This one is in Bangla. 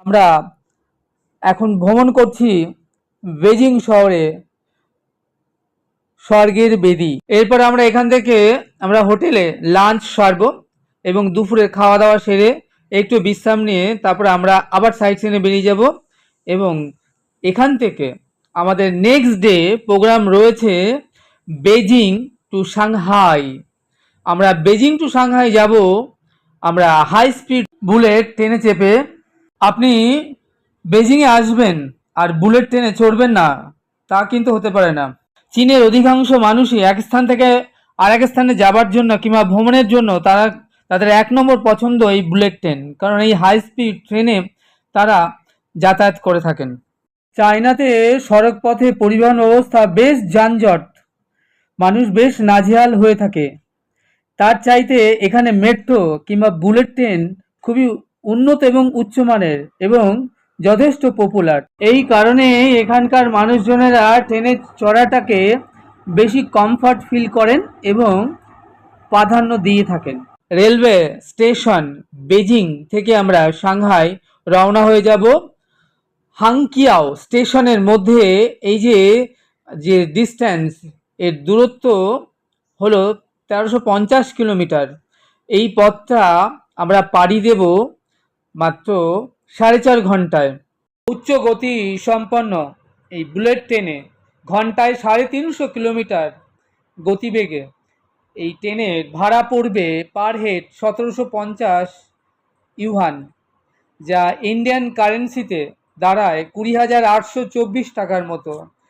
আমরা এখন ভ্রমণ করছি বেজিং শহরে, স্বর্গের বেদি। এরপর আমরা এখান থেকে আমরা হোটেলে লাঞ্চ সারবো এবং দুপুরে খাওয়া দাওয়া সেরে একটু বিশ্রাম নিয়ে তারপরে আমরা আবার সাইট সিনে বেরিয়ে যাব। এবং এখান থেকে আমাদের নেক্সট ডে প্রোগ্রাম রয়েছে বেজিং টু সাংহাই। আমরা বেজিং টু সাংহাই যাব আমরা হাই স্পিড বুলেট ট্রেনে চেপে। আপনি বেজিংয়ে আসবেন আর বুলেট ট্রেনে চড়বেন না, তা কিন্তু হতে পারে না। চীনের অধিকাংশ মানুষই এক স্থান থেকে আর এক স্থানে যাবার জন্য কিংবা ভ্রমণের জন্য তাদের এক নম্বর পছন্দ এই বুলেট ট্রেন, কারণ এই হাই স্পিড ট্রেনে তারা যাতায়াত করে থাকেন। চায়নাতে সড়ক পথে পরিবহন ব্যবস্থা বেশ যানজট, মানুষ বেশ নাজেহাল হয়ে থাকে। তার চাইতে এখানে মেট্রো কিংবা বুলেট ট্রেন খুবই উন্নত এবং উচ্চমানের এবং যথেষ্ট পপুলার। এই কারণে এখানকার মানুষজনেরা ট্রেনে চড়াটাকে বেশি কমফর্ট ফিল করেন এবং প্রাধান্য দিয়ে থাকেন। রেলওয়ে স্টেশন বেজিং থেকে আমরা সাংহাই রওনা হয়ে যাব। হাংকিয়াও স্টেশনের মধ্যে এই যে ডিস্ট্যান্স, এর দূরত্ব হলো 1350 কিলোমিটার। এই পথটা আমরা পাড়ি দেব মাত্র 4.5 ঘন্টায়। উচ্চ গতি সম্পন্ন এই বুলেট ট্রেনে ঘন্টায় 350 কিলোমিটার গতিবেগে এই ট্রেনের ভাড়া পড়বে পার হেড 1750 ইউয়ান, যা ইন্ডিয়ান কারেন্সিতে দাঁড়ায় 20,824 টাকার মতো।